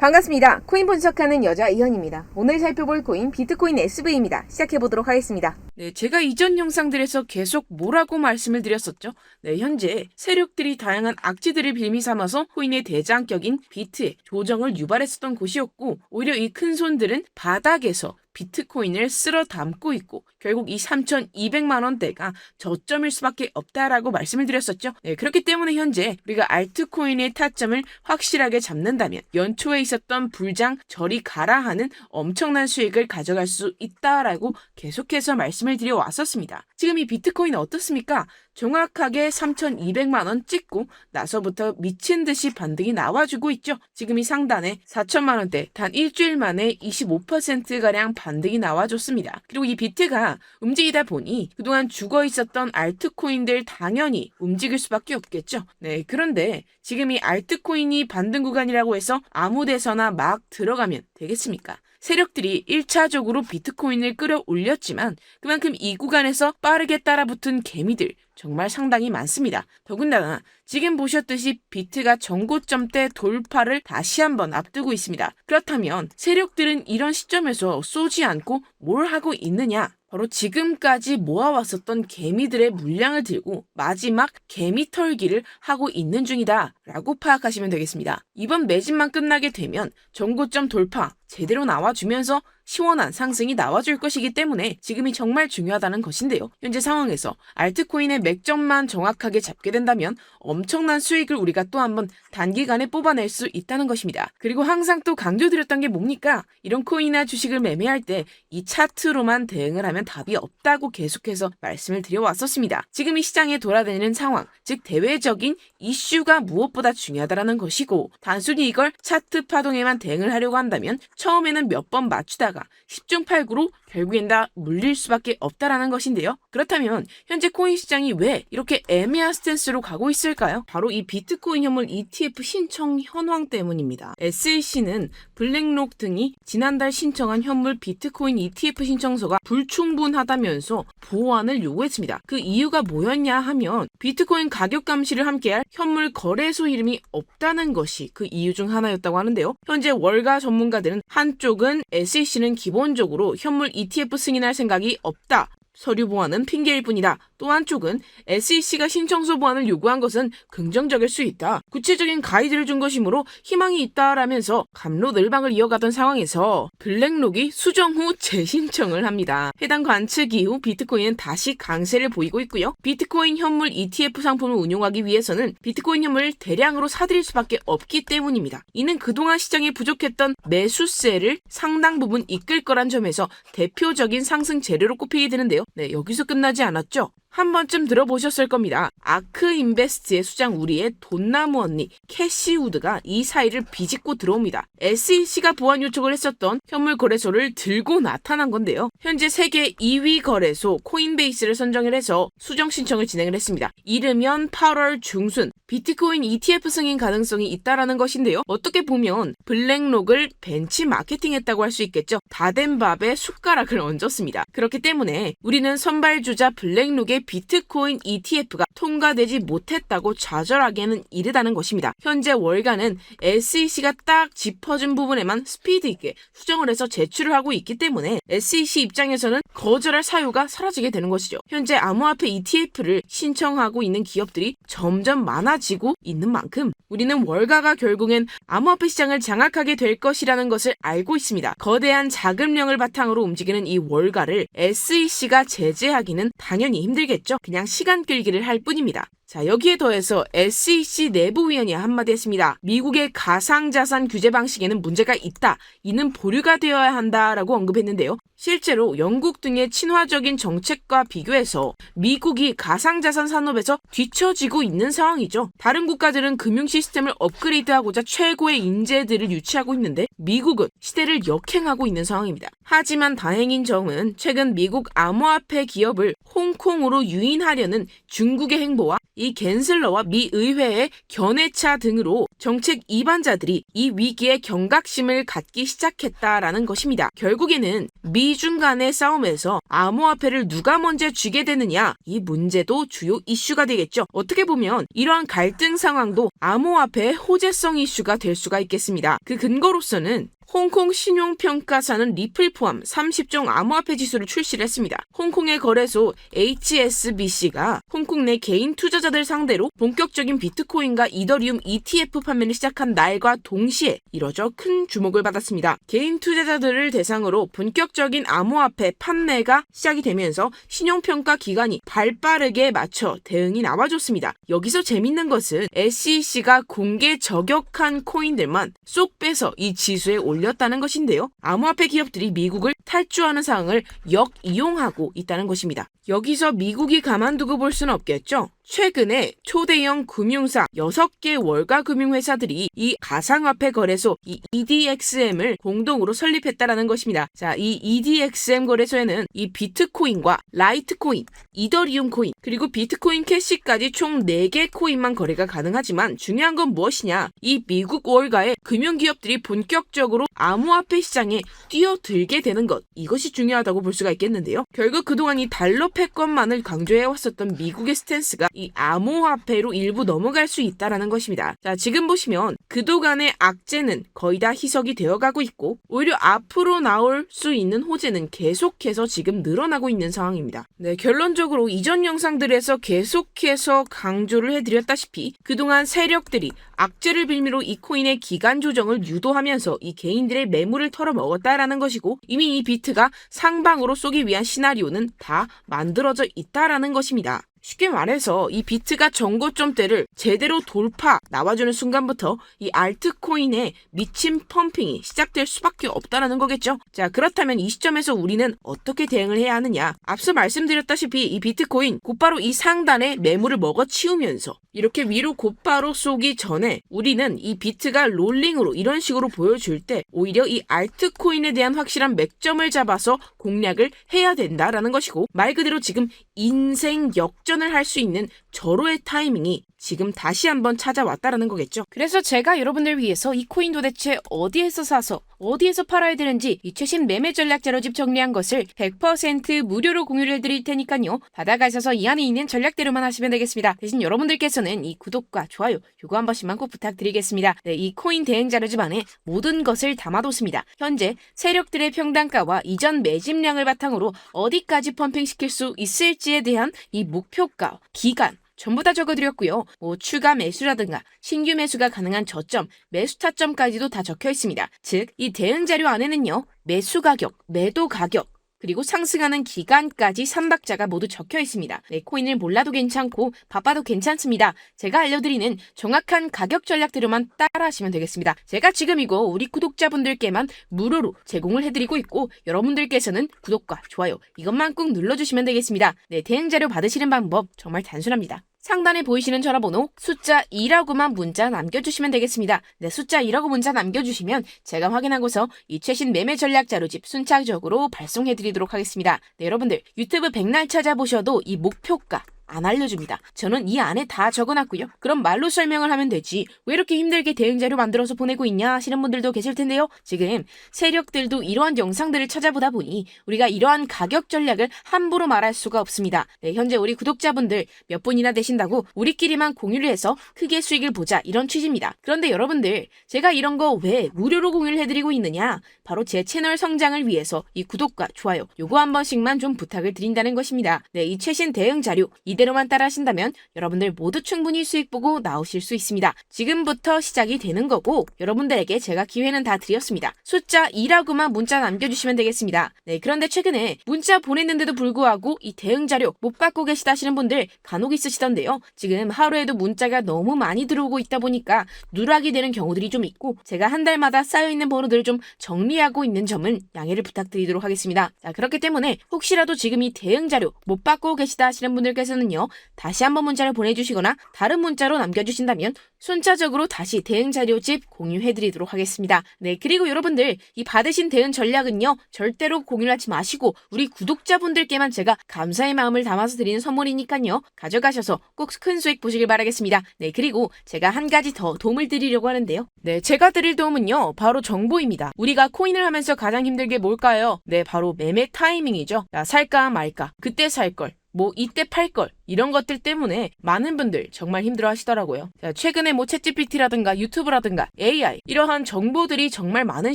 반갑습니다. 코인 분석하는 여자 이현입니다. 오늘 살펴볼 코인 비트코인 SV입니다. 시작해보도록 하겠습니다. 네, 제가 이전 영상들에서 계속 뭐라고 말씀을 드렸었죠? 네, 현재 세력들이 다양한 악재들을 빌미 삼아서 코인의 대장격인 비트에 조정을 유발했었던 곳이었고, 오히려 이 큰 손들은 바닥에서 비트코인을 쓸어 담고 있고 결국 이 3,200만 원대가 저점일 수밖에 없다라고 말씀을 드렸었죠. 네, 그렇기 때문에 현재 우리가 알트코인의 타점을 확실하게 잡는다면 연초에 있었던 불장 저리 가라 하는 엄청난 수익을 가져갈 수 있다라고 계속해서 말씀을 드려 왔었습니다. 지금 이 비트코인 어떻습니까? 정확하게 3,200만 원 찍고 나서부터 미친 듯이 반등이 나와주고 있죠. 지금 이 상단에 4천만 원대 단 일주일 만에 25%가량 반등이 나와줬습니다. 그리고 이 비트가 움직이다 보니 그동안 죽어 있었던 알트코인들 당연히 움직일 수밖에 없겠죠. 네, 그런데 지금 이 알트코인이 반등 구간이라고 해서 아무 데서나 막 들어가면 되겠습니까? 세력들이 1차적으로 비트코인을 끌어올렸지만 그만큼 이 구간에서 빠르게 따라붙은 개미들 정말 상당히 많습니다. 더군다나 지금 보셨듯이 비트가 전고점대 돌파를 다시 한번 앞두고 있습니다. 그렇다면 세력들은 이런 시점에서 쏘지 않고 뭘 하고 있느냐? 바로 지금까지 모아왔었던 개미들의 물량을 들고 마지막 개미 털기를 하고 있는 중이다 라고 파악하시면 되겠습니다. 이번 매집만 끝나게 되면 전고점 돌파 제대로 나와주면서 시원한 상승이 나와줄 것이기 때문에 지금이 정말 중요하다는 것인데요. 현재 상황에서 알트코인의 맥점만 정확하게 잡게 된다면 엄청난 수익을 우리가 또 한번 단기간에 뽑아낼 수 있다는 것입니다. 그리고 항상 또 강조드렸던 게 뭡니까? 이런 코인이나 주식을 매매할 때 이 차트로만 대응을 하면 답이 없다고 계속해서 말씀을 드려왔었습니다. 지금 이 시장에 돌아다니는 상황, 즉 대외적인 이슈가 무엇보다 중요하다는 것이고 단순히 이걸 차트 파동에만 대응을 하려고 한다면 처음에는 몇 번 맞추다가 10중 8구로 결국엔 다 물릴 수밖에 없다라는 것인데요. 그렇다면 현재 코인 시장이 왜 이렇게 애매한 스탠스로 가고 있을까요? 바로 이 비트코인 현물 ETF 신청 현황 때문입니다. SEC는 블랙록 등이 지난달 신청한 현물 비트코인 ETF 신청서가 불충분하다면서 보완을 요구했습니다. 그 이유가 뭐였냐 하면 비트코인 가격 감시를 함께할 현물 거래소 이름이 없다는 것이 그 이유 중 하나였다고 하는데요. 현재 월가 전문가들은 한쪽은 SEC는 기본적으로 현물 ETF 승인할 생각이 없다. 서류 보완은 핑계일 뿐이다. 또 한쪽은 SEC가 신청서 보완을 요구한 것은 긍정적일 수 있다. 구체적인 가이드를 준 것이므로 희망이 있다라면서 갑로늘방을 이어가던 상황에서 블랙록이 수정 후 재신청을 합니다. 해당 관측 이후 비트코인은 다시 강세를 보이고 있고요. 비트코인 현물 ETF 상품을 운용하기 위해서는 비트코인 현물을 대량으로 사들일 수밖에 없기 때문입니다. 이는 그동안 시장에 부족했던 매수세를 상당 부분 이끌 거란 점에서 대표적인 상승 재료로 꼽히게 되는데요. 네, 여기서 끝나지 않았죠. 한 번쯤 들어보셨을 겁니다. 아크인베스트의 수장 우리의 돈나무 언니 캐시우드가 이 사이를 비집고 들어옵니다. SEC가 보완 요청을 했었던 현물 거래소를 들고 나타난 건데요. 현재 세계 2위 거래소 코인베이스를 선정을 해서 수정 신청을 진행을 했습니다. 이르면 8월 중순 비트코인 ETF 승인 가능성이 있다라는 것인데요. 어떻게 보면 블랙록을 벤치 마케팅했다고 할 수 있겠죠. 다 된 밥에 숟가락을 얹었습니다. 그렇기 때문에 우리는 선발주자 블랙록의 비트코인 ETF가 통과되지 못했다고 좌절하기에는 이르다는 것입니다. 현재 월가는 SEC가 딱 짚어준 부분에만 스피드 있게 수정을 해서 제출을 하고 있기 때문에 SEC 입장에서는 거절할 사유가 사라지게 되는 것이죠. 현재 암호화폐 ETF를 신청하고 있는 기업들이 점점 많아지고 있는 만큼 우리는 월가가 결국엔 암호화폐 시장을 장악하게 될 것이라는 것을 알고 있습니다. 거대한 자금량을 바탕으로 움직이는 이 월가를 SEC가 제재하기는 당연히 힘들겠죠. 그냥 시간 끌기를 할 뿐입니다. 자, 여기에 더해서 SEC 내부위원이 한마디 했습니다. 미국의 가상자산 규제 방식에는 문제가 있다. 이는 보류가 되어야 한다라고 언급했는데요. 실제로 영국 등의 친화적인 정책과 비교해서 미국이 가상자산 산업에서 뒤처지고 있는 상황이죠. 다른 국가들은 금융 시스템을 업그레이드하고자 최고의 인재들을 유치하고 있는데 미국은 시대를 역행하고 있는 상황입니다. 하지만 다행인 점은 최근 미국 암호화폐 기업을 홍콩으로 유인하려는 중국의 행보와 이 갠슬러와 미 의회의 견해차 등으로 정책 이반자들이 이 위기에 경각심을 갖기 시작했다라는 것입니다. 결국에는 미중 간의 싸움에서 암호화폐를 누가 먼저 쥐게 되느냐, 이 문제도 주요 이슈가 되겠죠. 어떻게 보면 이러한 갈등 상황도 암호화폐의 호재성 이슈가 될 수가 있겠습니다. 그 근거로서는 홍콩 신용평가사는 리플 포함 30종 암호화폐 지수를 출시를 했습니다. 홍콩의 거래소 HSBC가 홍콩 내 개인 투자자들 상대로 본격적인 비트코인과 이더리움 ETF 판매를 시작한 날과 동시에 이뤄져 큰 주목을 받았습니다. 개인 투자자들을 대상으로 본격적인 암호화폐 판매가 시작이 되면서 신용평가 기관이 발빠르게 맞춰 대응이 나와줬습니다. 여기서 재밌는 것은 SEC가 공개 저격한 코인들만 쏙 빼서 이 지수에 올렸다는 것인데요. 암호화폐 기업들이 미국을 탈주하는 상황을 역이용하고 있다는 것입니다. 여기서 미국이 가만두고 볼 수는 없겠죠. 최근에 초대형 금융사 6개 월가 금융회사들이 이 가상화폐 거래소 이 EDXM을 공동으로 설립했다라는 것입니다. 자, 이 EDXM 거래소에는 이 비트코인과 라이트코인, 이더리움 코인, 그리고 비트코인 캐시까지 총 4개 코인만 거래가 가능하지만 중요한 건 무엇이냐? 이 미국 월가의 금융기업들이 본격적으로 암호화폐 시장에 뛰어들게 되는 것, 이것이 중요하다고 볼 수가 있겠는데요. 결국 그동안 이 달러 패권만을 강조해왔었던 미국의 스탠스가 이 암호화폐로 일부 넘어갈 수 있다라는 것입니다. 자, 지금 보시면 그동안의 악재는 거의 다 희석이 되어가고 있고 오히려 앞으로 나올 수 있는 호재는 계속해서 지금 늘어나고 있는 상황입니다. 네, 결론적으로 이전 영상들에서 계속해서 강조를 해드렸다시피 그동안 세력들이 악재를 빌미로 이 코인의 기간 조정을 유도하면서 이 개인들의 매물을 털어먹었다라는 것이고 이미 이 비트가 상방으로 쏘기 위한 시나리오는 다 만들어져 있다라는 것입니다. 쉽게 말해서 이 비트가 정고점대를 제대로 돌파 나와주는 순간부터 이 알트코인의 미친 펌핑이 시작될 수밖에 없다는 거겠죠. 자, 그렇다면 이 시점에서 우리는 어떻게 대응을 해야 하느냐? 앞서 말씀드렸다시피 이 비트코인 곧바로 이 상단에 매물을 먹어치우면서 이렇게 위로 곧바로 쏘기 전에 우리는 이 비트가 롤링으로 이런 식으로 보여줄 때 오히려 이 알트코인에 대한 확실한 맥점을 잡아서 공략을 해야 된다라는 것이고 말 그대로 지금 인생 역전을 할 수 있는 절호의 타이밍이 지금 다시 한번 찾아왔다라는 거겠죠. 그래서 제가 여러분들 위해서 이 코인 도대체 어디에서 사서 어디에서 팔아야 되는지 이 최신 매매 전략 자료집 정리한 것을 100% 무료로 공유를 해드릴 테니까요. 받아가셔서 이 안에 있는 전략대로만 하시면 되겠습니다. 대신 여러분들께서는 이 구독과 좋아요 요거 한 번씩만 꼭 부탁드리겠습니다. 네, 이 코인 대응 자료집 안에 모든 것을 담아뒀습니다. 현재 세력들의 평단가와 이전 매집량을 바탕으로 어디까지 펌핑시킬 수 있을지에 대한 이 목표가, 기간 전부 다 적어드렸고요. 추가 매수라든가 신규 매수가 가능한 저점, 매수 타점까지도 다 적혀 있습니다. 즉, 이 대응 자료 안에는요. 매수 가격, 매도 가격, 그리고 상승하는 기간까지 3박자가 모두 적혀 있습니다. 네, 코인을 몰라도 괜찮고 바빠도 괜찮습니다. 제가 알려드리는 정확한 가격 전략대로만 따라하시면 되겠습니다. 제가 지금 이거 우리 구독자분들께만 무료로 제공을 해드리고 있고 여러분들께서는 구독과 좋아요 이것만 꼭 눌러주시면 되겠습니다. 네, 대응 자료 받으시는 방법 정말 단순합니다. 상단에 보이시는 전화번호 숫자 2라고만 문자 남겨주시면 되겠습니다. 네, 숫자 2라고 문자 남겨주시면 제가 확인하고서 이 최신 매매 전략 자료집 순차적으로 발송해드리도록 하겠습니다. 네, 여러분들 유튜브 백날 찾아보셔도 이 목표가 안 알려줍니다. 저는 이 안에 다 적어놨고요. 그럼 말로 설명을 하면 되지 왜 이렇게 힘들게 대응 자료 만들어서 보내고 있냐 하시는 분들도 계실 텐데요. 지금 세력들도 이러한 영상들을 찾아보다 보니 우리가 이러한 가격 전략을 함부로 말할 수가 없습니다. 네, 현재 우리 구독자분들 몇 분이나 되신다고 우리끼리만 공유를 해서 크게 수익을 보자 이런 취지입니다. 그런데 여러분들 제가 이런 거 왜 무료로 공유를 해드리고 있느냐? 바로 제 채널 성장을 위해서 이 구독과 좋아요 요거 한 번씩만 좀 부탁을 드린다는 것입니다. 네, 이 최신 대응 자료 이대로만 따라 하신다면 여러분들 모두 충분히 수익 보고 나오실 수 있습니다. 지금부터 시작이 되는 거고 여러분들에게 제가 기회는 다 드렸습니다. 숫자 2라고만 문자 남겨주시면 되겠습니다. 네, 그런데 최근에 문자 보냈는데도 불구하고 이 대응 자료 못 받고 계시다 하시는 분들 간혹 있으시던데요. 지금 하루에도 문자가 너무 많이 들어오고 있다 보니까 누락이 되는 경우들이 좀 있고 제가 한 달마다 쌓여있는 번호들을 좀 정리하고 있는 점은 양해를 부탁드리도록 하겠습니다. 자, 그렇기 때문에 혹시라도 지금 이 대응 자료 못 받고 계시다 하시는 분들께서는 있으시면은요, 다시 한번 문자를 보내주시거나 다른 문자로 남겨주신다면 순차적으로 다시 대응 자료집 공유해드리도록 하겠습니다. 네, 그리고 여러분들 이 받으신 대응 전략은요, 절대로 공유하지 마시고 우리 구독자분들께만 제가 감사의 마음을 담아서 드리는 선물이니까요, 가져가셔서 꼭 큰 수익 보시길 바라겠습니다. 네, 그리고 제가 한 가지 더 도움을 드리려고 하는데요. 네, 제가 드릴 도움은요, 바로 정보입니다. 우리가 코인을 하면서 가장 힘든 게 뭘까요? 네, 바로 매매 타이밍이죠. 야, 살까 말까, 그때 살 걸, 뭐 이때 팔 걸, 이런 것들 때문에 많은 분들 정말 힘들어 하시더라고요. 자, 최근에 뭐 챗GPT라든가 유튜브라든가 AI 이러한 정보들이 정말 많은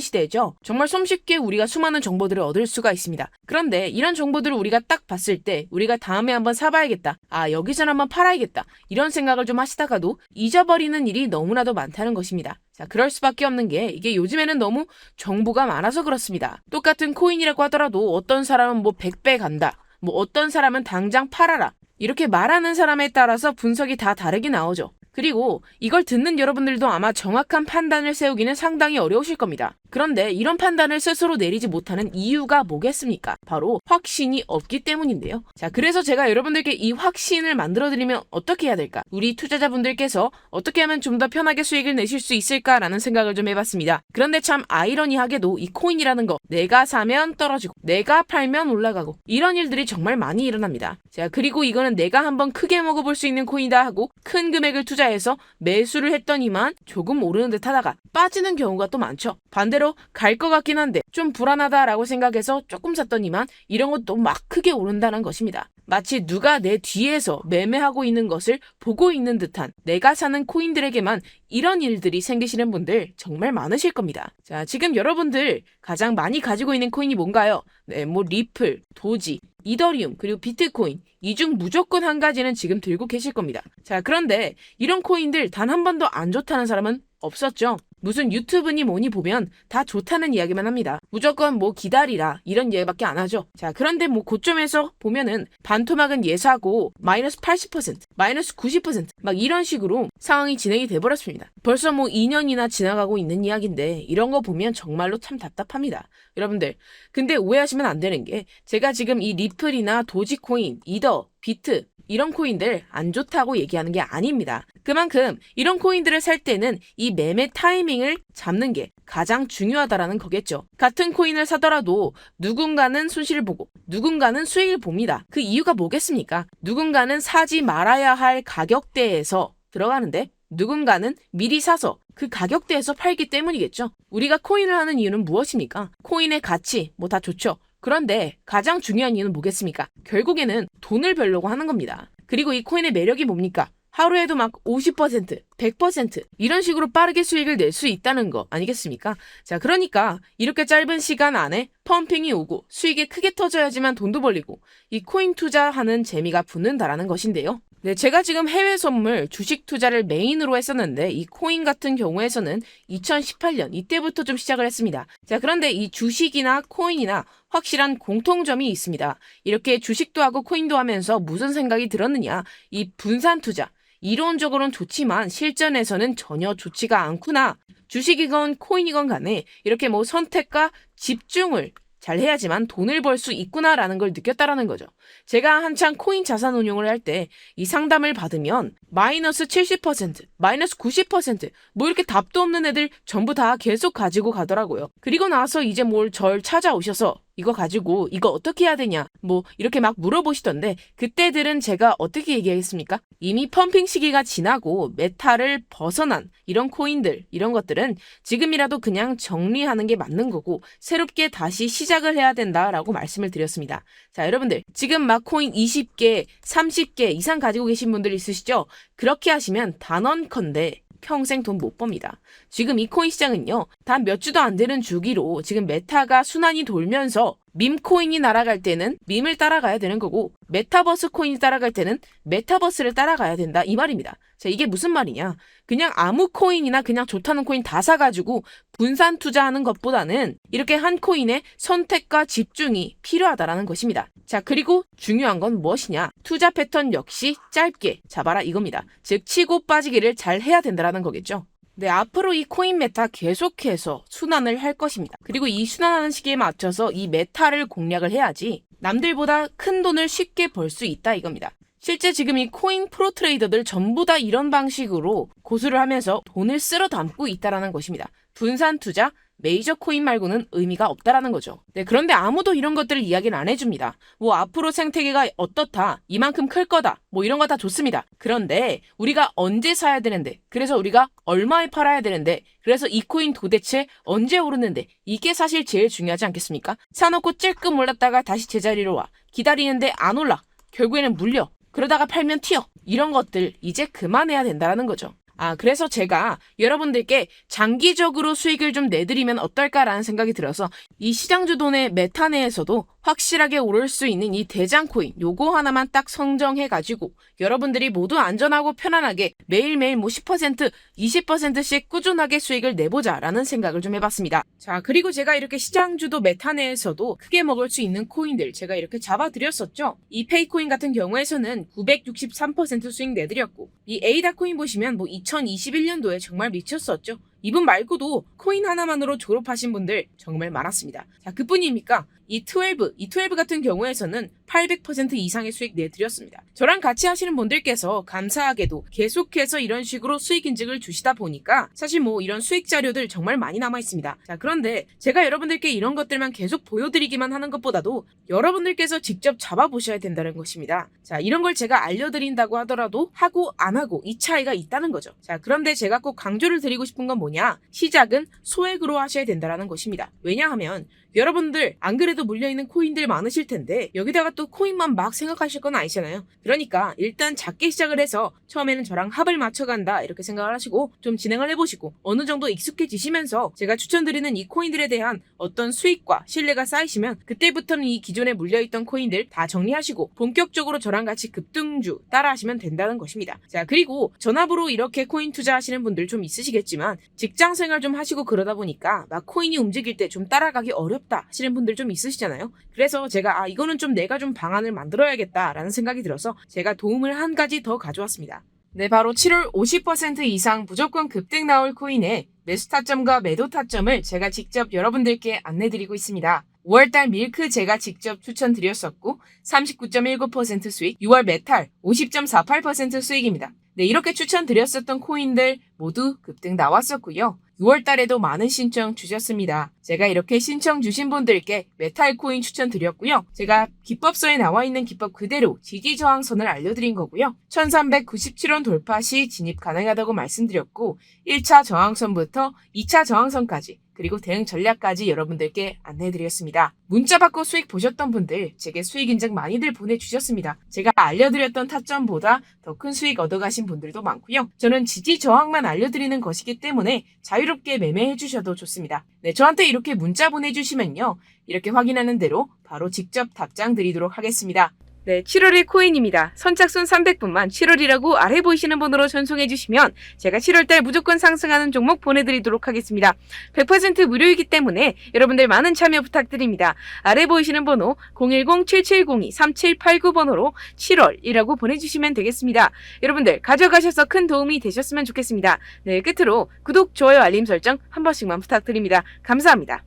시대죠. 정말 손쉽게 우리가 수많은 정보들을 얻을 수가 있습니다. 그런데 이런 정보들을 우리가 딱 봤을 때 우리가 다음에 한번 사봐야겠다, 아 여기선 한번 팔아야겠다, 이런 생각을 좀 하시다가도 잊어버리는 일이 너무나도 많다는 것입니다. 자, 그럴 수밖에 없는 게 이게 요즘에는 너무 정보가 많아서 그렇습니다. 똑같은 코인이라고 하더라도 어떤 사람은 뭐 100배 간다, 뭐 어떤 사람은 당장 팔아라, 이렇게 말하는 사람에 따라서 분석이 다 다르게 나오죠. 그리고 이걸 듣는 여러분들도 아마 정확한 판단을 세우기는 상당히 어려우실 겁니다. 그런데 이런 판단을 스스로 내리지 못하는 이유가 뭐겠습니까? 바로 확신이 없기 때문인데요. 자, 그래서 제가 여러분들께 이 확신을 만들어드리면 어떻게 해야 될까? 우리 투자자분들께서 어떻게 하면 좀 더 편하게 수익을 내실 수 있을까라는 생각을 좀 해봤습니다. 그런데 참 아이러니하게도 이 코인이라는 거, 내가 사면 떨어지고 내가 팔면 올라가고 이런 일들이 정말 많이 일어납니다. 자, 그리고 이거는 내가 한번 크게 먹어볼 수 있는 코인이다 하고 큰 금액을 투자해서 매수를 했더니만 조금 오르는 듯 하다가 빠지는 경우가 또 많죠. 반대로 갈 것 같긴 한데 좀 불안하다라고 생각해서 조금 샀더니만 이런 것도 막 크게 오른다는 것입니다. 마치 누가 내 뒤에서 매매하고 있는 것을 보고 있는 듯한, 내가 사는 코인들에게만 이런 일들이 생기시는 분들 정말 많으실 겁니다. 자, 지금 여러분들 가장 많이 가지고 있는 코인이 뭔가요? 네, 뭐 리플, 도지, 이더리움, 그리고 비트코인, 이 중 무조건 한 가지는 지금 들고 계실 겁니다. 자, 그런데 이런 코인들 단 한 번도 안 좋다는 사람은 없었죠. 무슨 유튜브니 뭐니 보면 다 좋다는 이야기만 합니다. 무조건 뭐 기다리라 이런 얘기밖에 안 하죠. 자, 그런데 뭐 고점에서 보면은 반토막은 예사고 마이너스 80%, 마이너스 90% 막 이런 식으로 상황이 진행이 돼버렸습니다. 벌써 뭐 2년이나 지나가고 있는 이야기인데 이런 거 보면 정말로 참 답답합니다. 여러분들, 근데 오해하시면 안 되는 게 제가 지금 이 리플이나 도지코인, 이더, 비트 이런 코인들 안 좋다고 얘기하는 게 아닙니다. 그만큼 이런 코인들을 살 때는 이 매매 타이밍을 잡는 게 가장 중요하다라는 거겠죠. 같은 코인을 사더라도 누군가는 손실을 보고 누군가는 수익을 봅니다. 그 이유가 뭐겠습니까? 누군가는 사지 말아야 할 가격대에서 들어가는데 누군가는 미리 사서 그 가격대에서 팔기 때문이겠죠. 우리가 코인을 하는 이유는 무엇입니까? 코인의 가치 뭐 다 좋죠. 그런데 가장 중요한 이유는 뭐겠습니까? 결국에는 돈을 벌려고 하는 겁니다. 그리고 이 코인의 매력이 뭡니까? 하루에도 막 50%, 100% 이런 식으로 빠르게 수익을 낼 수 있다는 거 아니겠습니까? 자, 그러니까 이렇게 짧은 시간 안에 펌핑이 오고 수익이 크게 터져야지만 돈도 벌리고 이 코인 투자하는 재미가 붙는다라는 것인데요. 네, 제가 지금 해외 선물, 주식 투자를 메인으로 했었는데 이 코인 같은 경우에서는 2018년 이때부터 좀 시작을 했습니다. 자, 그런데 이 주식이나 코인이나 확실한 공통점이 있습니다. 이렇게 주식도 하고 코인도 하면서 무슨 생각이 들었느냐? 이 분산 투자. 이론적으로는 좋지만 실전에서는 전혀 좋지가 않구나. 주식이건 코인이건 간에 이렇게 뭐 선택과 집중을 잘 해야지만 돈을 벌 수 있구나라는 걸 느꼈다라는 거죠. 제가 한창 코인 자산 운용을 할 때 이 상담을 받으면 마이너스 70%, 마이너스 90% 뭐 이렇게 답도 없는 애들 전부 다 계속 가지고 가더라고요. 그리고 나서 이제 뭘 절 찾아오셔서 이거 가지고 이거 어떻게 해야 되냐 뭐 이렇게 막 물어보시던데 그때들은 제가 어떻게 얘기하겠습니까? 이미 펌핑 시기가 지나고 메타를 벗어난 이런 코인들 이런 것들은 지금이라도 그냥 정리하는 게 맞는 거고 새롭게 다시 시작을 해야 된다라고 말씀을 드렸습니다. 자, 여러분들 지금 막 코인 20개, 30개 이상 가지고 계신 분들 있으시죠? 그렇게 하시면 단언컨대 평생 돈 못 법니다. 지금 이 코인 시장은요, 단 몇 주도 안 되는 주기로 지금 메타가 순환이 돌면서 밈코인이 날아갈 때는 밈을 따라가야 되는 거고 메타버스 코인이 따라갈 때는 메타버스를 따라가야 된다 이 말입니다. 자, 이게 무슨 말이냐? 그냥 아무 코인이나 그냥 좋다는 코인 다 사가지고 분산 투자하는 것보다는 이렇게 한 코인에 선택과 집중이 필요하다라는 것입니다. 자, 그리고 중요한 건 무엇이냐? 투자 패턴 역시 짧게 잡아라 이겁니다. 즉 치고 빠지기를 잘 해야 된다라는 거겠죠. 네, 앞으로 이 코인 메타 계속해서 순환을 할 것입니다. 그리고 이 순환하는 시기에 맞춰서 이 메타를 공략을 해야지 남들보다 큰 돈을 쉽게 벌 수 있다 이겁니다. 실제 지금 이 코인 프로 트레이더들 전부 다 이런 방식으로 고수를 하면서 돈을 쓸어 담고 있다라는 것입니다. 분산 투자, 메이저 코인 말고는 의미가 없다라는 거죠. 네, 그런데 아무도 이런 것들을 이야기는 안 해줍니다. 뭐 앞으로 생태계가 어떻다, 이만큼 클 거다, 뭐 이런 거 다 좋습니다. 그런데 우리가 언제 사야 되는데, 그래서 우리가 얼마에 팔아야 되는데, 그래서 이 코인 도대체 언제 오르는데, 이게 사실 제일 중요하지 않겠습니까? 사놓고 찔끔 올랐다가 다시 제자리로 와. 기다리는데 안 올라. 결국에는 물려. 그러다가 팔면 튀어. 이런 것들 이제 그만해야 된다는 거죠. 그래서 제가 여러분들께 장기적으로 수익을 좀 내드리면 어떨까라는 생각이 들어서 이 시장주돈의 메타 내에서도 확실하게 오를 수 있는 이 대장 코인 요거 하나만 딱 선정해가지고 여러분들이 모두 안전하고 편안하게 매일매일 뭐 10%, 20%씩 꾸준하게 수익을 내보자라는 생각을 좀 해봤습니다. 자, 그리고 제가 이렇게 시장주도 메타 내에서도 크게 먹을 수 있는 코인들 제가 이렇게 잡아드렸었죠. 이 페이코인 같은 경우에서는 963% 수익 내드렸고 이 에이다 코인 보시면 뭐 2021년도에 정말 미쳤었죠. 이분 말고도 코인 하나만으로 졸업하신 분들 정말 많았습니다. 자, 그뿐입니까? E12 같은 경우에서는 800% 이상의 수익 내드렸습니다. 저랑 같이 하시는 분들께서 감사하게도 계속해서 이런 식으로 수익 인증을 주시다 보니까 사실 뭐 이런 수익 자료들 정말 많이 남아 있습니다. 자, 그런데 제가 여러분들께 이런 것들만 계속 보여드리기만 하는 것보다도 여러분들께서 직접 잡아보셔야 된다는 것입니다. 자, 이런 걸 제가 알려드린다고 하더라도 하고 안 하고 이 차이가 있다는 거죠. 자, 그런데 제가 꼭 강조를 드리고 싶은 건 뭐냐? 시작은 소액으로 하셔야 된다는 것입니다. 왜냐하면 여러분들 안 그래도 물려있는 코인들 많으실 텐데 여기다가 또 코인만 막 생각하실 건 아니잖아요. 그러니까 일단 작게 시작을 해서 처음에는 저랑 합을 맞춰간다 이렇게 생각을 하시고 좀 진행을 해보시고 어느 정도 익숙해지시면서 제가 추천드리는 이 코인들에 대한 어떤 수익과 신뢰가 쌓이시면 그때부터는 이 기존에 물려있던 코인들 다 정리하시고 본격적으로 저랑 같이 급등주 따라하시면 된다는 것입니다. 자, 그리고 전압으로 이렇게 코인 투자하시는 분들 좀 있으시겠지만 직장생활 좀 하시고 그러다 보니까 막 코인이 움직일 때 좀 따라가기 어렵다 하시는 분들 좀 있으시잖아요. 그래서 제가 이거는 좀 내가 좀 방안을 만들어야겠다라는 생각이 들어서 제가 도움을 한 가지 더 가져왔습니다. 네, 바로 7월 50% 이상 무조건 급등 나올 코인의 매수 타점과 매도 타점을 제가 직접 여러분들께 안내드리고 있습니다. 5월달 밀크 제가 직접 추천드렸었고 39.19% 수익, 6월 메탈 50.48% 수익입니다. 네, 이렇게 추천드렸었던 코인들 모두 급등 나왔었고요. 6월 달에도 많은 신청 주셨습니다. 제가 이렇게 신청 주신 분들께 메탈 코인 추천드렸고요. 제가 기법서에 나와 있는 기법 그대로 지지 저항선을 알려드린 거고요. 1397원 돌파 시 진입 가능하다고 말씀드렸고 1차 저항선부터 2차 저항선까지 그리고 대응 전략까지 여러분들께 안내해드렸습니다. 문자 받고 수익 보셨던 분들 제게 수익 인증 많이들 보내주셨습니다. 제가 알려드렸던 타점보다 더 큰 수익 얻어가신 분들도 많고요. 저는 지지 저항만 알려드리는 것이기 때문에 자유롭게 매매해주셔도 좋습니다. 네, 저한테 이렇게 문자 보내주시면요. 이렇게 확인하는 대로 바로 직접 답장 드리도록 하겠습니다. 네, 7월의 코인입니다. 선착순 300분만 7월이라고 아래 보이시는 번호로 전송해 주시면 제가 7월달 무조건 상승하는 종목 보내드리도록 하겠습니다. 100% 무료이기 때문에 여러분들 많은 참여 부탁드립니다. 아래 보이시는 번호 010-7702-3789번호로 7월이라고 보내주시면 되겠습니다. 여러분들 가져가셔서 큰 도움이 되셨으면 좋겠습니다. 네, 끝으로 구독, 좋아요, 알림 설정 한 번씩만 부탁드립니다. 감사합니다.